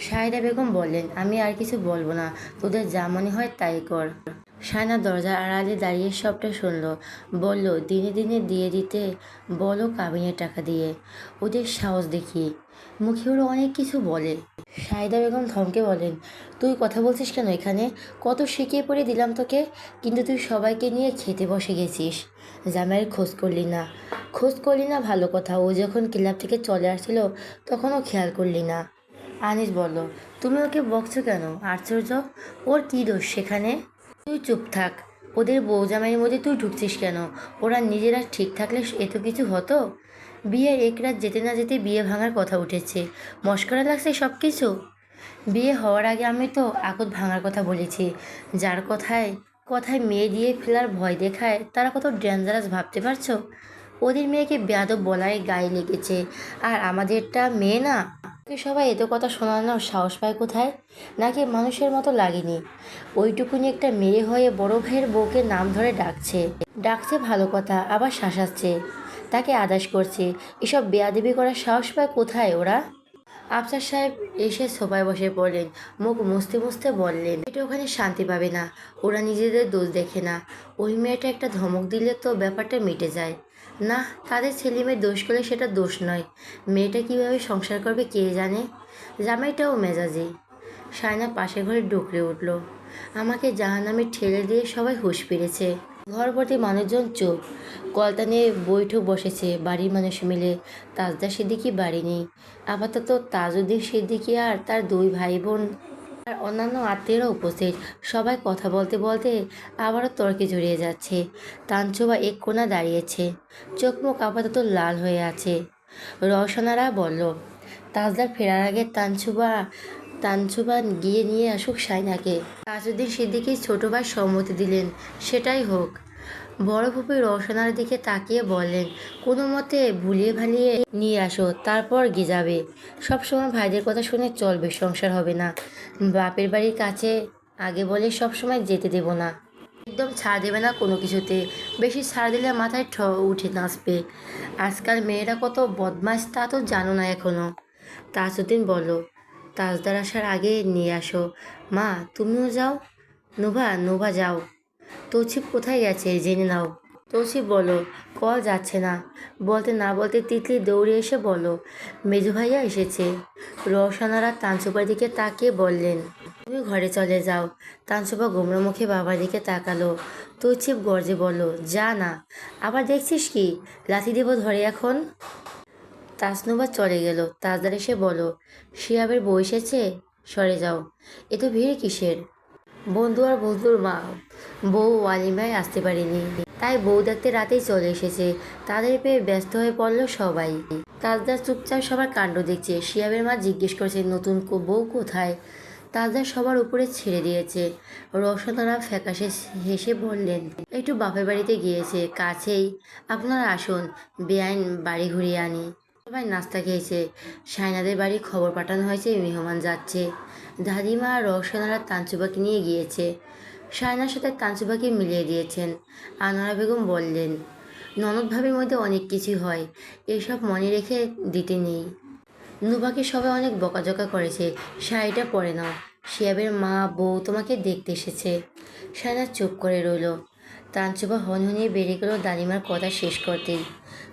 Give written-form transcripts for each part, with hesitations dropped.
শাহিদা বেগম বললেন, আমি আর কিছু বলবো না, তোদের যা মনে হয় তাই কর। শায়না দরজার আড়ালে দাঁড়িয়ে সবটা শুনল। বলল, দিনে দিনে দিয়ে দিতে বলো কাবিনের টাকা দিয়ে, ওদের সাহস দেখিয়ে মুখে ওরা অনেক কিছু বলে। শাহিদা বেগম ধমকে বলেন, তুই কথা বলছিস কেন এখানে? কত শিখিয়ে পড়ে দিলাম তোকে, কিন্তু তুই সবাইকে নিয়ে খেতে বসে গেছিস, জামাইয়ের খোঁজ করলি না। খোঁজ করলি না ভালো কথা, ও যখন ক্লাব থেকে চলে আসছিল তখনও খেয়াল করলি না। আনিস বলল, তুমি ওকে বকছো কেন? আশ্চর্য, ওর কী দোষ সেখানে? তুই চুপ থাক। ওদের বউ জামাইয়ের মধ্যে তুই ঢুকছিস কেন? ওরা নিজেরা ঠিক থাকলে এত কিছু হতো? বিয়ের এক রাত যেতে না যেতে বিয়ে ভাঙার কথা উঠেছে, মস্করা লাগছে সব কিছু। বিয়ে হওয়ার আগে আমি তো আকত ভাঙার কথা বলেছি। যার কথায় কথায় মেয়ে দিয়ে ফেলার ভয় দেখায় তারা কত ডেঞ্জারাস ভাবতে পারছো? ওদের মেয়েকে বেয়াদব বলায় গায়ে লেগেছে, আর আমাদেরটা মেয়ে না। ওকে সবাই এত কথা শোনানোর সাহস পায় কোথায়? নাকি মানুষের মতো লাগেনি? ওইটুকুনি একটা মেয়ে হয়ে বড় ভাইয়ের বউকে নাম ধরে ডাকছে। ডাকছে ভালো কথা, আবার শাসাচ্ছে, তাকে আদেশ করছে। এসব বেয়াদবি করার সাহস পায় কোথায় ওরা? আফসার সাহেব এসে সোফায় বসে পড়লেন। মুখ মুছতে মুছতে বললেন, এটা ওখানে শান্তি পাবে না। ওরা নিজেদের দোষ দেখে না। ওই মেয়েটা একটা ধমক দিলে তো ব্যাপারটা মিটে যায়। না, তাদের ছেলে মেয়ে দোষ করলে সেটা দোষ নয়। মেয়েটা কিভাবে সংসার করবে কে জানে। জামাইটাও মেজাজি। সায়না পাশের ঘরে ডুকরে উঠল। আমাকে জাহান্নামে ঠেলে দিয়ে সবাই হুঁশ ফিরেছে। ঘর ভর্তি মানুষজন চুপ। কলতা নিয়ে বৈঠক বসেছে বাড়ির মানুষ মিলে। তাজদা সিদ্দিকী বাড়ি নেই। আপাতত তাজউদ্দিন সিদ্দিকী আর তার দুই ভাই বোন আর অন্যান্য আত্মীয়রা উপস্থিত। সবাই কথা বলতে বলতে আবারও তর্কে জড়িয়ে যাচ্ছে। তানচুবা এক কোণা দাঁড়িয়েছে, চোখ মুখ আপাতত লাল হয়ে আছে। রওশনারা বলল, তাজদার ফেরার আগে তানচুবা গিয়ে নিয়ে আসুক সাইনাকে। তাজউদ্দিন সিদ্দিকীর ছোট ভাই সম্মতি দিলেন, সেটাই হোক। বড় ফুপি রওশনার দিকে তাকিয়ে বললেন, কোনো মতে ভুলিয়ে ভালিয়ে নিয়ে আসো, তারপর যাবে। সবসময় ভাইদের কথা শুনে চলবে, সংসার হবে না। বাপের বাড়ির কাছে আগে বলে সবসময় যেতে দেব না। একদম ছাড় দেবে না কোনো কিছুতে। বেশি ছাড় দিলে মাথায় উঠে নাচবে। আজকাল মেয়েরা কত বদমাইশ তা তো জানো না এখনো। তাজউদ্দিন বলল, তাজদার আসার আগে নিয়ে আসো। মা, তুমিও যাও। নোভা যাও। তৌসিফ কোথায় গেছে জেনে নাও। তৌসিফ বলল, কল যাচ্ছে না। বলতে না বলতে তিতলি দৌড়ে এসে বলল, মেজু ভাইয়া এসেছে। রওশনারা তানসুপার দিকে তাকিয়ে বললেন, তুমি ঘরে চলে যাও। তানসুপা গোমরা মুখে বাবার দিকে তাকালো। তৌসিফ গর্জে বলল, যা না। আবার দেখছিস কি, লাথি দেব ধরে এখন। তাসনুবা চলে গেল। তাজদার এসে বলল, শিহাবের বউ এসেছে, সরে যাও। এ তো ভিড় কিসের? বন্ধু আর বন্ধুর মা বউ ওয়ালিমায় আসতে পারেনি, তাই বউ দেখতে রাতেই চলে এসেছে। তাদের পেয়ে ব্যস্ত হয়ে পড়ল সবাই। তাজদার চুপচাপ সবার কাণ্ড দেখছে। শিয়াবের মা জিজ্ঞেস করছে, নতুন বউ কোথায়? তাজদার সবার উপরে ছেড়ে দিয়েছে। রওশনারা ফ্যাকাশে হেসে বললেন, একটু বাপের বাড়িতে গিয়েছে, কাছেই। আপনারা আসুন, বেআইন বাড়ি ঘুরিয়ে আনি। সবাই নাস্তা খেয়েছে। সাইনাদের বাড়ি খবর পাঠানো হয়েছে মেহমান যাচ্ছে। দাদিমা আর রওশনারা তানসুবাকে নিয়ে গিয়েছে। সায়নার সাথে তানসুবাকে মিলিয়ে দিয়েছেন। আনোয়ারা বেগম বললেন, ননদ ভাবির মধ্যে অনেক কিছু হয়, এসব মনে রেখে দিতে নেই। নুবাকে সবাই অনেক বকাঝকা করেছে, শাড়িটা পরে নাও। শিয়াবের মা বউ তোমাকে দেখতে এসেছে। সায়না চুপ করে রইল। তানসুবা হনহনিয়ে বেরিয়ে গেল দাদিমার কথা শেষ করতেই।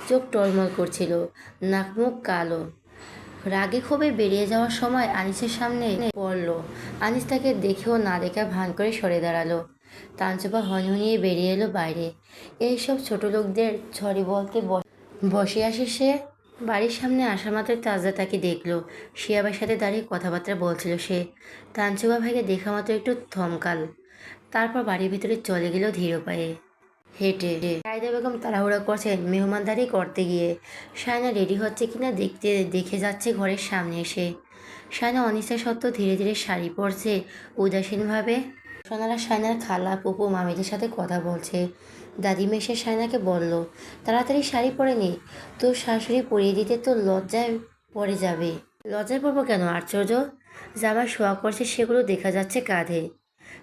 চোখ টলমল করছিল, নাক মুখ কালো। রাগে ক্ষোভে বেরিয়ে যাওয়ার সময় আনিসের সামনে পড়ল। আনিস তাকে দেখেও না দেখা ভান করে সরে দাঁড়ালো। তানচুপা হনহনিয়ে বেরিয়ে এলো বাইরে। এইসব ছোট লোকদের ছড়ি বলতে বসে আসে সে। বাড়ির সামনে আসা মাত্র তাজদা তাকে দেখলো। শিয়াবের সাথে দাঁড়িয়ে কথাবার্তা বলছিল সে। তানচুবা ভাইকে দেখা মাত্র একটু থমকাল, তারপর বাড়ির ভিতরে চলে গেল ধীর পায়ে হেঁটে। সাইদা বেগম তাড়াহুড়া করছেন মেহমানদারি করতে গিয়ে। সায়না রেডি হচ্ছে কিনা দেখে যাচ্ছে ঘরের সামনে এসে। সায়না অনিচ্ছা সত্ত্বেও ধীরে ধীরে শাড়ি পরছে উদাসীনভাবে। সোনারা সায়নার খালা পুপু মামিদের সাথে কথা বলছে। দাদিমা এসে সায়নাকে বলল, তাড়াতাড়ি শাড়ি পরে নি, তোর শাশুড়ি পরিয়ে দিতে তো লজ্জায় পড়ে যাবে। লজ্জায় পড়বো কেন? আশ্চর্য, জামা শোয়া করছে সেগুলো দেখা যাচ্ছে কাঁধে।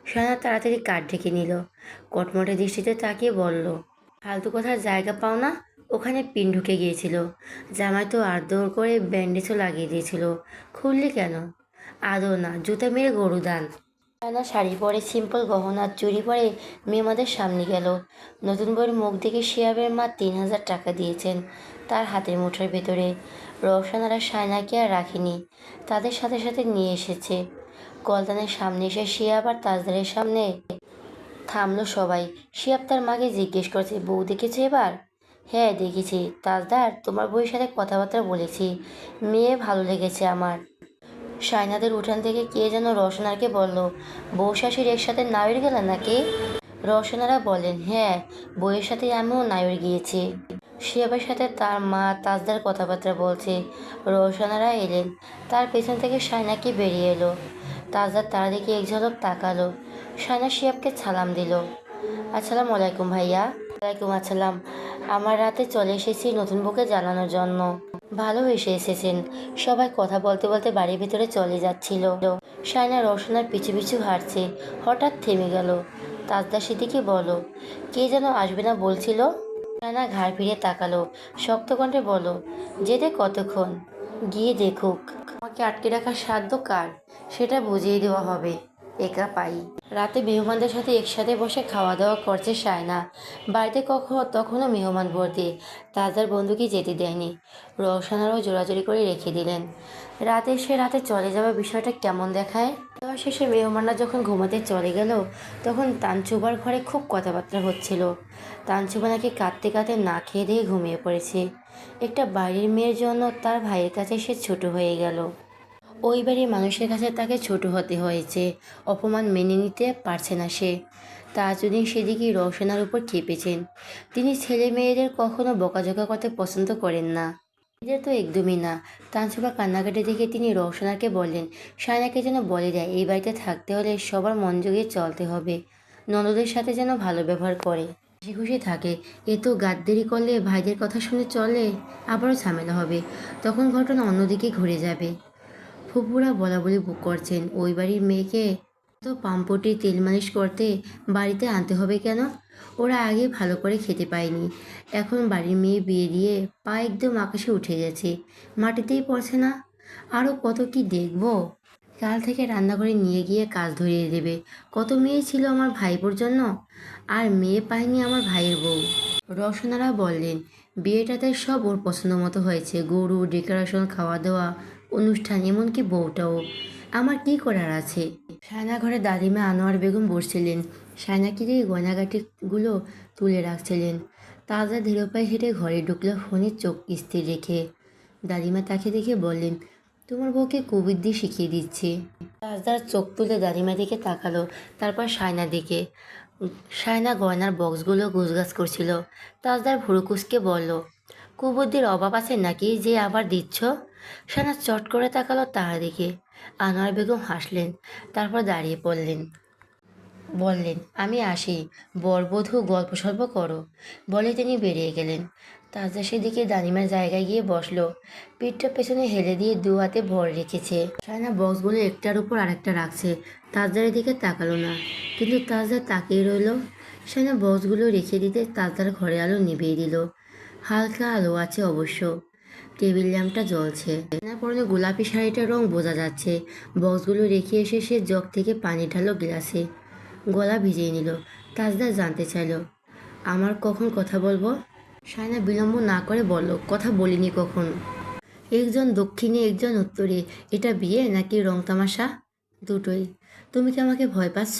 সায়না তাড়াতাড়ি কাঠ ঢেকে নিল। কটমটে দৃষ্টিতে তাকিয়ে বলল, ফালতু কথার জায়গা পাও না? ওখানে পিন ঢুকে গিয়েছিল। জামাই তো আদর করে ব্যান্ডেজও লাগিয়ে দিয়েছিল, খুললি কেন? আদৌ না, জুতা মেরে গরু দান। সায়না শাড়ি পরে সিম্পল গহনা চুড়ি পরে মেহমানদের সামনে গেল। নতুন বউয়ের মুখ দেখে শিহাবের মা 3,000 টাকা দিয়েছেন তার হাতের মুঠোর ভেতরে। রওশন আর সায়নাকে আর রাখেনি, তাদের সাথে সাথে নিয়ে এসেছে। কলতানের সামনে এসে শিহাব আর তাজদারের সামনে থামলো সবাই। শিহাব তার মাকে জিজ্ঞেস করছে, বউ দেখেছো এবার? হ্যাঁ দেখেছি। তাজদার, তোমার বউয়ের সাথে কথাবার্তা বলেছি, মেয়ে ভালো লেগেছে আমার। সায়নাদের উঠান থেকে কে যেন রওশনারকে বলল, বউ শাশুড়ি একসাথে নায়র গেলেন নাকি? রওশনারা বলেন, হ্যাঁ, বউয়ের সাথে আমিও নায়র গিয়েছি। শিহাবের সাথে তার মা তাজদার কথাবার্তা বলছে। রওশনারা এলেন, তার পেছন থেকে সায়নাকে বেরিয়ে এলো। তাজদার তার দিকে এক ঝলক তাকালো। সায়না শিহাবকে সালাম দিল, আসসালামু আলাইকুম ভাইয়া। ওয়ালাইকুম আসসালাম। আমার রাতে চলে এসেছি নতুন বউকে জ্বালানোর জন্য। ভালো হয়েছে এসেছেন। সবাই কথা বলতে বলতে বাড়ির ভিতরে চলে যাচ্ছিল। সায়না রওশনার পিছু পিছু হাঁটছে, হঠাৎ থেমে গেল। তাজদা সেদিকে বলো, কে যেন আসবে না বলছিল? সায়না ঘাড় ফিরে তাকালো, শক্ত কণ্ঠে বলো, যেতে কতক্ষণ? গিয়ে দেখুক। আমাকে আটকে রাখার সাধ্য কার, সেটা বুঝিয়ে দেওয়া হবে। একা পাই। রাতে মেহমানদের সাথে একসাথে বসে খাওয়া দাওয়া করছে সায়না। বাড়িতে তখনও মেহমান ভর্তি। তাজদার বন্ধুকে যেতে দেয়নি। রওশনারও জোরাজোরি করে রেখে দিলেন। রাতে সে রাতে চলে যাওয়ার বিষয়টা কেমন দেখায়। খাওয়া শেষে মেহমানরা যখন ঘুমাতে চলে গেল, তখন তানচুবার ঘরে খুব কথাবার্তা হচ্ছিল। তানচুবা নাকি কাঁদতে কাঁদতে না খেয়ে দিয়ে ঘুমিয়ে পড়েছে। একটা বাড়ির মেয়ের জন্য তার ভাইয়ের কাছে সে ছোট হয়ে গেল। ওই বাড়ির মানুষের কাছে তাকে ছোট হতে হয়েছে। অপমান মেনে নিতে পারছে না সে। তাজউদ্দিন সেদিকে রওশনার উপর খেপেছেন। তিনি ছেলে মেয়েদের কখনো বকাঝকা করতে পছন্দ করেন না। এদের তো একদমই না। তানসুবা কান্নাকাটি দেখে তিনি রওশনাকে বললেন, সায়নাকে যেন বলে দেয় এই বাড়িতে থাকতে হলে সবার মন জুগিয়ে চলতে হবে। ননদের সাথে যেন ভালো ব্যবহার করে, খুশি খুশি থাকে। এ তো গাদ্দারি করলে ভাইদের কথা শুনে চলে, আবারও ঝামেলা হবে। তখন ঘটনা অন্যদিকে ঘুরে যাবে। ফুপুরা বলাবলি করছেন, ওই বাড়ির মেয়েকে তো পাম্পটি তেল মালিশ করতে বাড়িতে আনতে হবে কেন? ওরা আগে ভালো করে খেতে পায়নি, এখন বাড়ির মেয়ে বিয়ে দিয়ে পা একদম আকাশে উঠে গেছে, মাটিতেই পড়ছে না। আরও কত কি দেখবো। কাল থেকে রান্নাঘরে নিয়ে গিয়ে কাজ ধরিয়ে দেবে। কত মেয়ে ছিল আমার ভাইবোর জন্য, আর মেয়ে পায়নি আমার ভাইয়ের বউ। রওশনারা বললেন, বিয়েটাতে সব ওর পছন্দ মতো হয়েছে, গরু, ডেকোরেশন, খাওয়া দাওয়া, অনুষ্ঠান, এমনকি বউটাও। আমার কি করার আছে? সায়না ঘরে দাদিমা আনোয়ার বেগম বসছিলেন। সায়নাকে দিয়ে গয়নাগাটিগুলো তুলে রাখছিলেন। তাজা ধীর পায়ে হেঁটে ঘরে ঢুকলো, ফোনে চোখ স্থির রেখে। দাদিমা তাকে দেখে বললেন, তোমার বউকে কবির শিখিয়ে দিচ্ছে। তাজদার চোখ তুলে দাদিমার দিকে তাকালো, তারপর সায়নার দিকে। সায়না গয়নার বক্সগুলো গুছগাছ করছিল। তাজদার ভুরু কুঁচকে বলল, কুবুদ্ধির অভাব আছে নাকি যে আবার দিচ্ছ? সায়না চট করে তাকালো তার দিকে। আনোয়ার বেগম হাসলেন, তারপর দাঁড়িয়ে পড়লেন, বললেন, আমি আসি, বরবধূ গল্প সল্প করো, বলে তিনি বেরিয়ে গেলেন। তাজদা সেদিকে দাদিমার জায়গায় গিয়ে বসলো, পিঠটা পেছনে হেলে দিয়ে দু হাতে ভর রেখেছে। সায়না বক্সগুলো একটার উপর আরেকটা রাখছে। তাজদারের দিকে তাকালো না, কিন্তু তাজদার তাকিয়ে রইল। সায়না বক্সগুলো রেখে দিতে তাজদার ঘরে আলো নিভিয়ে দিল। হালকা আলো আছে অবশ্য, টেবিল ল্যাম্পটা জ্বলছে। সায়নার পরনে গোলাপি শাড়িটার রং বোঝা যাচ্ছে। বক্সগুলো রেখে এসে সে জগ থেকে পানি ঢালো গ্লাসে, গলা ভিজিয়ে নিল। তাজদার জানতে চাইল, আমার কখন কথা বলবো? সায়না বিলম্ব না করে বলল, কথা বলিনি কখন। একজন দক্ষিণে একজন উত্তরে, এটা বিয়ে নাকি রং তামাশা? দুটোই। তুমি কি আমাকে ভয় পাচ্ছ?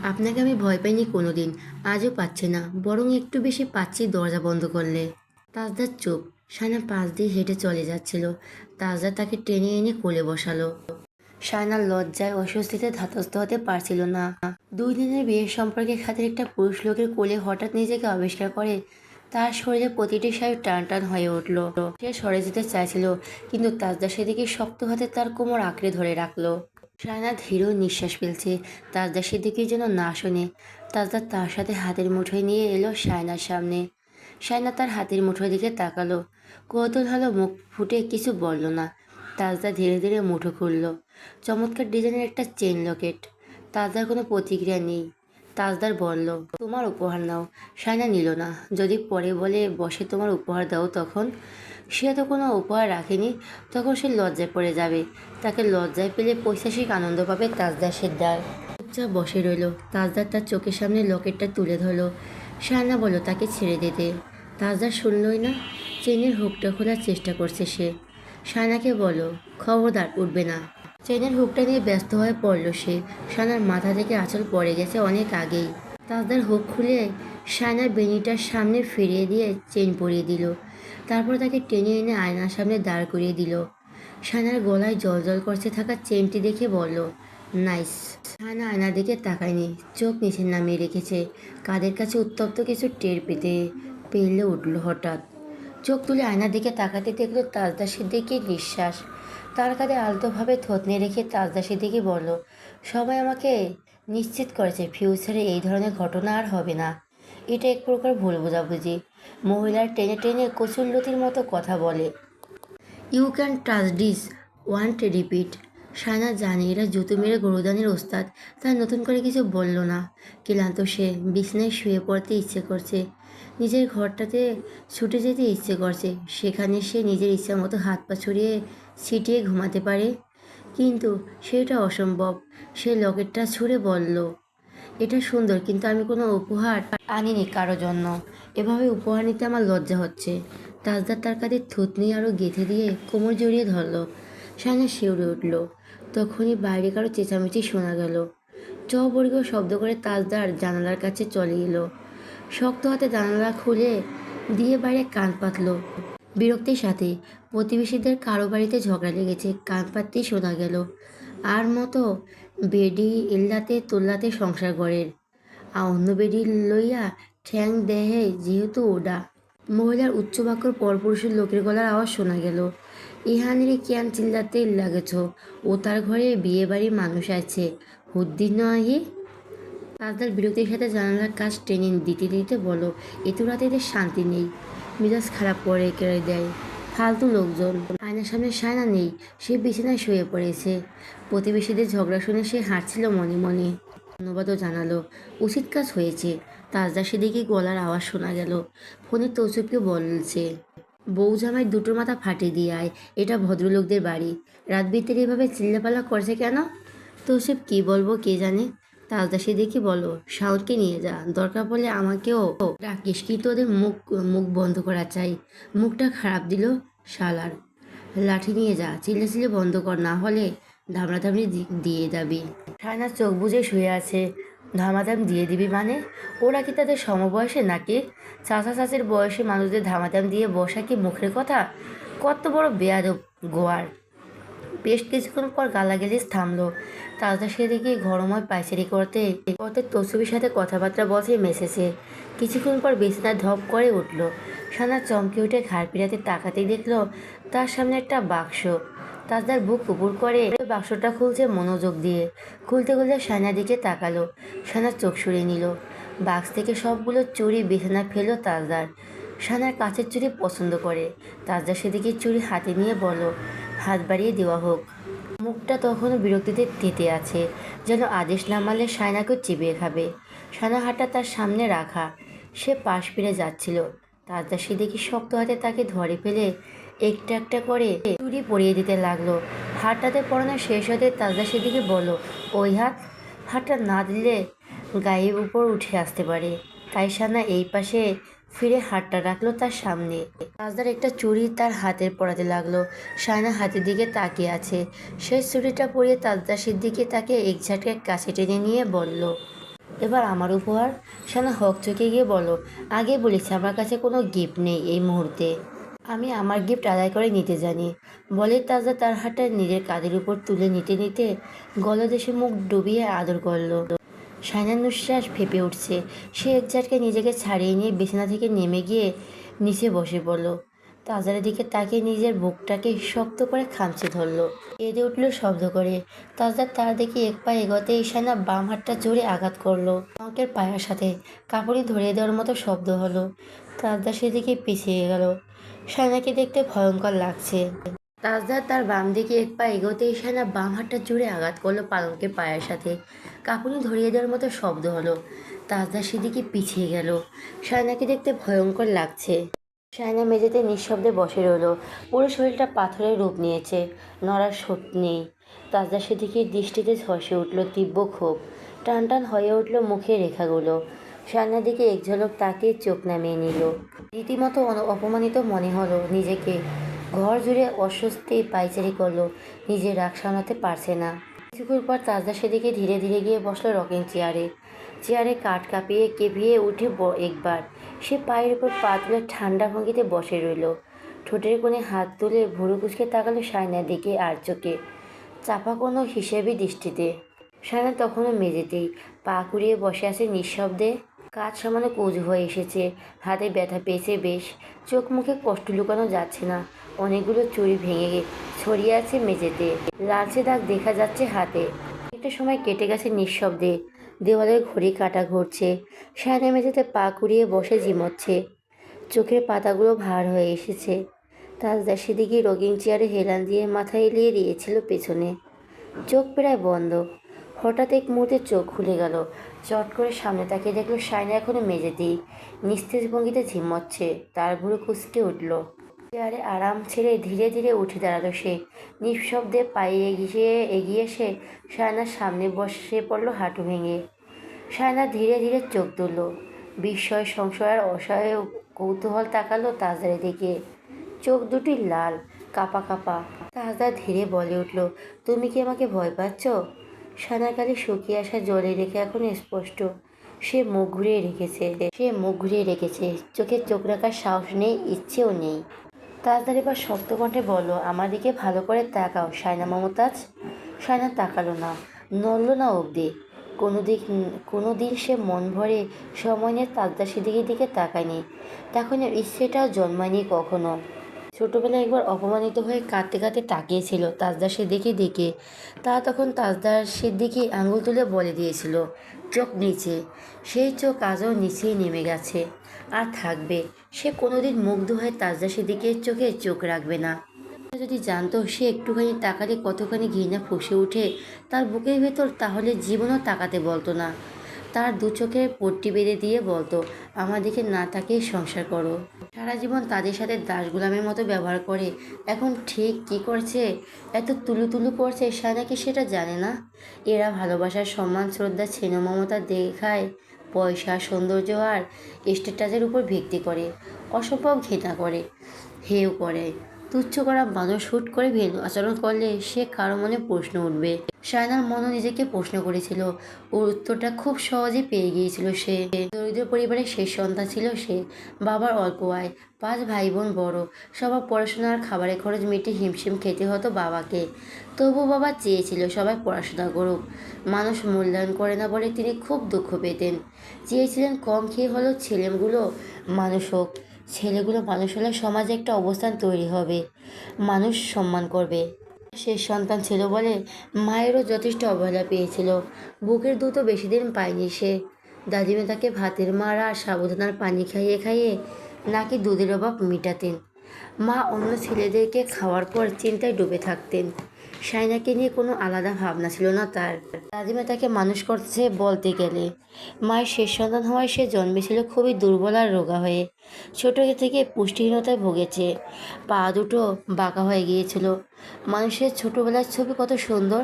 আপনাকে আমি ভয় পাইনি কোনোদিন, আজও পাচ্ছি না, বরং একটু বেশি পাচ্ছি দরজা বন্ধ করলে। তাজদার চুপ। সায়না পাশ দিয়ে হেঁটে চলে যাচ্ছিল। তাজদার তাকে টেনে এনে কোলে বসালো। সায়নার লজ্জায় অস্বস্তিতে ধাতস্থ হতে পারছিল না। 2 দিনের বিয়ের সম্পর্কে খাতির একটা পুরুষ লোকের কোলে হঠাৎ নিজেকে আবিষ্কার করে তার শরীরে প্রতিটি স্নায়ু টান টান হয়ে উঠল। সে সরে যেতে চাইছিল, কিন্তু তাজদা সেদিকে শক্ত হাতে তার কোমর আঁকড়ে ধরে রাখলো। সায়না ধীর নিঃশ্বাস ফেলছে, তাজদা সেদিকে যেন না শোনে। তাজদা তার সাথে হাতের মুঠোয় নিয়ে এলো সায়নার সামনে। সায়না তার হাতের মুঠোর দিকে তাকালো, কৌতূহল হলো, মুখ ফুটে কিছু বলল না। তাজদা ধীরে ধীরে মুঠো খুলল। চমৎকার ডিজাইনের একটা চেন লকেট। তাজদার কোনো প্রতিক্রিয়া নেই। তাজদার বলল, তোমার উপহার নাও। সায়না নিল না। যদি পরে বলে বসে তোমার উপহার দাও তখন? সে তো কোনো উপহার রাখেনি, তখন সে লজ্জায় পড়ে যাবে। তাকে লজ্জায় পেলে পৈশাসিক আনন্দ পাবে তাজদার সিকদার। চুপচাপ বসে রইল। তাজদার তার চোখের সামনে লকেটটা তুলে ধরলো। শায়না বলল তাকে ছেড়ে দিতে। তাজদার শুনলই না। চেনের হুকটা খোলার চেষ্টা করছে সে। শায়নাকে বলল, খবরদার উঠবে না। চেনের হুকটা নিয়ে ব্যস্ত হয়ে পড়ল সে। শায়নার মাথা থেকে আঁচল পড়ে গেছে অনেক আগেই। তাজদার হুক খুলে শায়নার বেনিটার সামনে ফিরিয়ে দিয়ে চেন পরিয়ে দিল। তারপর তাকে টেনে এনে আয়নার সামনে দাঁড় করিয়ে দিল। শায়নার গলায় জল করছে থাকা চেনটি দেখে বলল, নাইস। শায়না আয়নার দিকে তাকায়নি, চোখ নিচে নামিয়ে রেখেছে। কাদের কাছে উত্তপ্ত কিছু টের পেলে উঠল হঠাৎ। চোখ তুলে আয়নার দিকে তাকাতে দেখল তাজদা সিদ্দিকীর নিঃশ্বাস। তার কাঁধে আলতোভাবে থতনে রেখে তাজদা সিদ্দিকী বলল, সবাই আমাকে নিশ্চিত করেছে ফিউচারে এই ধরনের ঘটনা আর হবে না। এটা এক প্রকার ভুল বোঝাবুঝি। মহিলার টেনে টেনে কচুল্লতির মতো কথা বলে। You can trust this won't repeat. Shayna জানে এরা জুতো মেরে গরুদানের ওস্তাদ। তার নতুন করে কিছু বলল না। ক্লান্ত সে, বিছানায় শুয়ে পড়তে ইচ্ছে করছে। নিজের ঘরটাতে ছুটে যেতে ইচ্ছে করছে, সেখানে সে নিজের ইচ্ছা মতো হাত পা ছড়িয়ে ছিটিয়ে ঘুমাতে পারে। কিন্তু সেটা অসম্ভব। সে লকেটটা ছুঁড়ে বলল, এটা সুন্দর, কিন্তু আমি কোনো উপহার আনিনি কারো জন্য। এভাবে উপহার নিতে আমার লজ্জা হচ্ছে। তাজদার তার কাঁধে থুতনি আরও গেঁথে দিয়ে কোমর জড়িয়ে ধরল। শায়না শিউরে উঠল। তখনই বাইরে কারো চেঁচামেচি শোনা গেল। চবর্গীয় শব্দ করে তাজদার জানালার কাছে চলে এলো। শক্ত হাতে জানালা খুলে দিয়ে বাইরে কান পাতল। বিরক্তির সাথে প্রতিবেশীদের কারো বাড়িতে ঝগড়া লেগেছে, কান পাততেই শোনা গেল। আর মতো বেডি ইল্লাতে তোল্লাতে সংসার গড়ের, অন্য বেডি লইয়া ঠ্যাং দেহে যেহেতু ওডা। মহিলার উচ্চবাক্যর পরপুরুষের লোকের গলার আওয়াজ শোনা গেল। ইহানিরে কিয়ান চিল্লাতে লাগেছ, ও তার ঘরে বিয়ে বাড়ির মানুষ আছে, হুদ্দিন নহি। তাজদার বিরক্তির সাথে জানালার কাজ টেনে দিতে দিতে বলো, এত রাতে এদের শান্তি নেই, মেজাজ খারাপ করে কেড়ে দেয় ফালতু লোকজন। আয়নার সামনে শায়না নেই, সে বিছানায় শুয়ে পড়েছে। প্রতিবেশীদের ঝগড়া শুনে সে হাঁটছিল মনে মনে। ধন্যবাদও জানালো, উচিত কাজ হয়েছে। তাজদা সেদিকে গলার আওয়াজ শোনা গেল। ফোনে তৌসিফকে বলছে, বউ জামাই দুটোর মাথা ফাটিয়ে দিয়ে আয়, এটা ভদ্রলোকদের বাড়ি। রাত বিতের এভাবে চিল্লাপাল্লা করছে কেন? তৌসিফ কি বলবো কে জানে। তাজদা সেদিকে বলো, শাওনকে নিয়ে যা, দরকার পড়লে আমাকেও ডাকিস, কিন্তু ওদের মুখ মুখ বন্ধ করা চাই। মুখটা খারাপ দিল শালার। লাঠি নিয়ে যা, চিল্লাচিল্লি বন্ধ কর, না হলে ধামড়াধামড়ি দিয়ে যাবি। শায়না চোখ বুজে শুয়ে আছে। ধামাধাম দিয়ে দিবি মানে? ওরা কি তাদের সমবয়সে নাকি? চাচা চাচির বয়সী মানুষদের ধামাধাম দিয়ে বসা কি মুখের কথা? কত বড় বেয়াদব গোয়ার। বেশ কিছুক্ষণ পর গালাগালিজ থামলো। তাজদা সেদিকে ঘরময় পায়চারি করতে করতে তৌসিফের সাথে কথাবার্তা বলছে মেসেছে। কিছুক্ষণ পর বিছানা ধপ করে উঠল। শায়না চমকে উঠে ঘাড় পিরাতে তাকাতেই দেখলো তার সামনে একটা বাক্স। তাজদার বুক কুপুর করে বাক্সটা খুলছে মনোযোগ দিয়ে। খুলতে খুলতে শায়নার দিকে তাকালো। শায়নার চোখ সরিয়ে নিল। বাক্স থেকে সবগুলো চুড়ি বিছানা ফেললো তাজদার। শায়নার কাচের চুড়ি পছন্দ করে। তাজদা সেদিকে চুড়ি হাতে নিয়ে বলো, হাত বাড়িয়ে দেওয়া হোক। মুখটা তখনও বিরক্তিতে তেতে আছে, যেন আদেশ না মানলে শায়নাকেও চিবিয়ে খাবে। শায়না হাতটা তার সামনে রাখা, সে পাশ ফিরে যাচ্ছিল। তাজদা সেদিকে শক্ত হাতে তাকে ধরে ফেলে একটা একটা করে চুড়ি পরিয়ে দিতে লাগলো। হাতটাতে পরানো শেষ হতে তাজদা সেদিকে বলল, ওই হাতটা না দিলে গায়ের উপর উঠে আসতে পারে। তাই শায়না এই পাশে ফিরে হাতটা রাখলো তার সামনে। তাজদার একটা চুড়ি তার হাতের পরাতে লাগলো। শায়না হাতের দিকে তাকিয়ে আছে। সেই চুড়িটা পরিয়ে তাজদা সিদ্দিকী তাকে এক ঝাটকায় কাছে টেনে নিয়ে বলল, এবার আমার উপহার। শায়না হকচকে গিয়ে বলল, আগে বলেছি আমার কাছে কোনো গিফট নেই এই মুহূর্তে। আমি আমার গিফট আদায় করে নিতে জানি। বলে তাজদা তার হাতটা নিজের কাঁধের উপর তুলে নিতে নিতে গলদেশে মুখ ডুবিয়ে আদর করলো। শায়নার নিঃশ্বাস ফেঁপে উঠছে। সে এক ঝটকায় নিজেকে ছাড়িয়ে নিয়ে বিছানা থেকে নেমে গিয়ে নিচে বসে পড়ল। তাজদার দিকে তাকিয়ে নিজের বুকটাকে শক্ত করে খামচে ধরল। কেঁদে উঠল শব্দ করে। তাজদার তার দিকে এক পা এগোতেই শায়না বাম হাতটা জোরে আঘাত করলো অঙ্কের পায়ের সাথে। কাপড়ে ধরিয়ে দেওয়ার মতো শব্দ হলো। তাজদার সেদিকে পিছিয়ে গেল। শায়নাকে দেখতে ভয়ঙ্কর লাগছে। তাজদার তার বাম দিকে এক পা এগোতেই শায়না বাম হাতটা জোরে আঘাত করলো পালঙ্কের পায়ের সাথে। কাঁপুনি ধরিয়ে দেওয়ার মতো শব্দ হলো। তাজদার সেদিকে পিছিয়ে গেল। শায়নাকে দেখতে ভয়ঙ্কর লাগছে। শায়না মেঝেতে নিঃশব্দে বসে রইল। পুরো শরীরটা পাথরের রূপ নিয়েছে, নড়ার শোধ নেই। তাজদা সিদ্দিকীর দৃষ্টিতে ঝলসে উঠল তীব্র ক্ষোভ। টান টান হয়ে উঠল মুখের রেখাগুলো। শায়নার দিকে এক ঝলক তাকিয়ে চোখ নামিয়ে নিল। রীতিমতো অপমানিত মনে হলো নিজেকে। ঘর জুড়ে অস্বস্তি পায়চারি করলো, নিজের রাগ সামলাতে পারছে না। কিছুক্ষণ পর তাজদা সেদিকে ধীরে ধীরে গিয়ে বসলো রকিং চেয়ারে। চেয়ারে কাঠ কেঁপিয়ে উঠে একবার সে পায়ের উপর পা তুলে ঠান্ডা ভঙ্গিতে বসে রইল। ঠোঁটের কোণে হাত তুলে ভুরু কুঁচকে তাকালো শায়নার দিকে আর চোখে চাপা কোনো হিসেবি দৃষ্টিতে। শায়না তখনও মেঝেতেই পা কুড়িয়ে বসে আছে নিঃশব্দে। কাজ সামান্য কুঁজো হয়ে এসেছে, হাতে ব্যথা পেয়েছে বেশ। চোখ মুখে কষ্ট লুকানো যাচ্ছে না। অনেকগুলো চুড়ি ভেঙে ছড়িয়ে আছে মেঝেতে, লালচে দাগ দেখা যাচ্ছে হাতে। একটা সময় কেটে গেছে নিঃশব্দে। দেওয়ালের ঘড়ি কাঁটা ঘুরছে। শায়না মেঝেতে পা কুড়িয়ে বসে ঝিমোচ্ছে। চোখের পাতাগুলো ভার হয়ে এসেছে। তাজদা সেদিকে রকিং চেয়ারে হেলান দিয়ে মাথা এলিয়ে দিয়েছিল পেছনে, চোখ প্রায় বন্ধ। হঠাৎ এক মুহূর্তে চোখ খুলে গেল। চট করে সামনে তাকিয়ে দেখলো শায়না এখনো মেঝেতেই নিস্তেজ ভঙ্গিতে ঝিমোচ্ছে। তার ভুরু কুঁচকে উঠল। চেয়ারে আরাম ছেড়ে ধীরে ধীরে উঠে দাঁড়ালো সে। নিঃশব্দে পায়ে এগিয়ে এসে শায়নার সামনে বসে পড়ল হাঁটু ভেঙে। শায়না ধীরে ধীরে চোখ তুলল। বিস্ময়, সংশয় আর অসহায় কৌতূহল তাকালো তাজদার দিকে। চোখ দুটি লাল, কাপা কাপা। তাজদা ধীরে বলে উঠল, তুমি কি আমাকে ভয় পাচ্ছ? শায়নার গালে শুকিয়ে আসা জলে রেখে এখন স্পষ্ট। সে মুখ ঘুরিয়ে রেখেছে। চোখে চোখ রাখার সাহস নেই, ইচ্ছেও নেই। তাজদার এবার শক্ত কণ্ঠে বলল, আমার দিকে ভালো করে তাকাও শায়না মমতাজ। শায়না তাকালো না, নড়ল না অবধি। কোনো দিন সে মন ভরে সময় নিয়ে তাজদা সিদ্দিকীর দিকে তাকায়নি। তাকানোর ইচ্ছেটাও জন্মায়নি কখনো। ছোটবেলায় একবার অপমানিত হয়ে কাঁদতে কাঁদতে তাকিয়েছিল তাজদা সিদ্দিকীর দিকে। তখন তাজদার সিদ্দিকী আঙুল তুলে বলে দিয়েছিল, চোখ নিচে। সেই চোখ আজও নিচেই নেমে গেছে, আর থাকবে। সে কোনোদিন মুগ্ধ হয়ে তাজদা সিদ্দিকীর চোখে চোখ রাখবে না। যদি জানতো সে একটুখানি তাকালে কতখানি ঘৃণা ফুঁসে ওঠে তার বুকের ভেতর, তাহলে জীবনও তাকাতে বলতো না। তার দু চোখের পট্টি বেঁধে দিয়ে বলতো, আমার দিকে না তাকিয়ে সংসার করো। সারা জীবন তাদের সাথে দাস গোলামের মতো ব্যবহার করে এখন ঠিক কী করছে, এত তুলু করছে শায়না কি সেটা জানে না? এরা ভালোবাসার, সম্মান, শ্রদ্ধা, স্নেহ, মমতা দেখায় পয়সা, সৌন্দর্য আর স্ট্যাটাসের উপর ভিত্তি করে। অসম্ভব ঘৃণা করে, হেয় করে। তুচ্ছ করা মানুষ হুট করে ভেনু আচরণ করলে সে কারো মনে প্রশ্ন উঠবে। শায়নার মনও নিজেকে প্রশ্ন করেছিল। ওর উত্তরটা খুব সহজেই পেয়ে গিয়েছিল সে। দরিদ্র পরিবারের শেষ সন্তান ছিল সে। বাবার অল্প আয়, 5 ভাই বোন বড়। সবার পড়াশোনা আর খাবারের খরচ মিটিয়ে হিমশিম খেতে হতো বাবাকে। তবু বাবা চেয়েছিল সবাই পড়াশোনা করুক। মানুষ মূল্যায়ন করে না বলে তিনি খুব দুঃখ পেতেন। চেয়েছিলেন কম খেয়ে হলেও ছেলেগুলো মানুষ হোক। ছেলেগুলো মানুষ হলে সমাজে একটা অবস্থান তৈরি হবে, মানুষ সম্মান করবে। শেষ সন্তান ছিল বলে মায়েরও যথেষ্ট অবহেলা পেয়েছিল। বুকের দুধও বেশি দিন পায়নি সে। দাদিমা তাকে ভাতের মার আর সাবধানার পানি খাইয়ে খাইয়ে নাকি দুধের অভাব মেটাতেন। মা অন্য ছেলেদেরকে খাওয়ার পর চিন্তায় ডুবে থাকতেন। শায়নাকে নিয়ে কোনো আলাদা ভাবনা ছিল না তার। দাদিমা তাকে মানুষ করছে বলতে গেলে। মায়ের শেষ সন্তান হওয়ায় সে জন্মেছিল খুবই দুর্বল আর রোগা হয়ে। ছোট থেকে পুষ্টিহীনতায় ভুগেছে। পা দুটো বাঁকা হয়ে গিয়েছিল। মানুষের ছোটবেলার ছবি কত সুন্দর,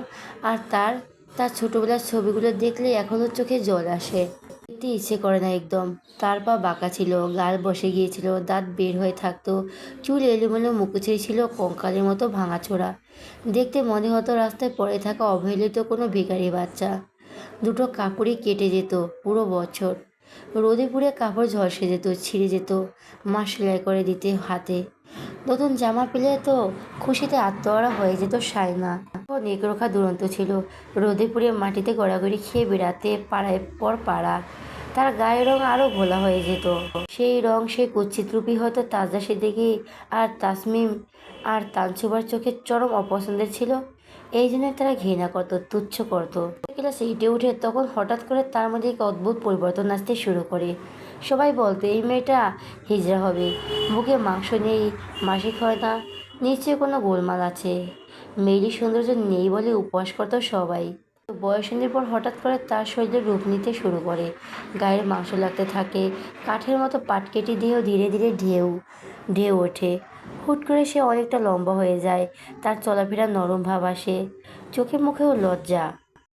আর তার তার ছোটবেলার ছবিগুলো দেখলে এখনও চোখে জল আসে। দেখতে ইচ্ছে করে না একদম। তার পা বাঁকা ছিল, গাল বসে গিয়েছিল, দাঁত বের হয়ে থাকতো, চুল এলোমেলো, মুখোচেই ছিল কঙ্কালের মতো ভাঙাচোরা। দেখতে মনে হতো রাস্তায় পড়ে থাকা অবহেলিত কোনো ভিখারি বাচ্চা। দুটো কাপড়ই কেটে যেত পুরো বছর। রোদে পুড়ে কাপড় ঝলসে যেত, ছিঁড়ে যেত। মা সেলাই করে দিতে হাতে। নতুন জামা পেলে তো খুশিতে আত্মহারা হয়ে যেত শায়না। ও নেকড়োখা দুরন্ত ছিল। রোদে পুড়ে মাটিতে গড়াগড়ি খেয়ে বেড়াতে পাড়ায় পর পাড়া। তার গায়ের রং আরও ঘোলা হয়ে যেত। সেই রং, সেই কুৎসিত রূপই হয়তো তাজদা সিদ্দিকী আর তাসমিম আর তানসুবার চোখে চরম অপছন্দের ছিল। এই জন্যই তারা ঘৃণা করত, তুচ্ছ করত। ক্লাসে ইটে উঠে তখন হঠাৎ করে তার মধ্যে এক অদ্ভুত পরিবর্তন আসতে শুরু করে। সবাই বলতো এই মেয়েটা হিজড়া হবে, বুকে মাংস নেই, মাসিক হয় না, নিশ্চয়ই কোনো গোলমাল আছে। মেয়েলি সৌন্দর্য নেই বলে উপহাস করত সবাই। বয়সন্ধির পর হঠাৎ করে তার শরীরে রূপ নিতে শুরু করে। গায়ের মাংস লাগতে থাকে, কাঠের মতো পাটকেটি দেহ ধীরে ধীরে ঢেউ ঢেউ ওঠে। হুট করে সে অনেকটা লম্বা হয়ে যায়, তার চলাফেরা নরম ভাব আসে, চোখে মুখেও লজ্জা।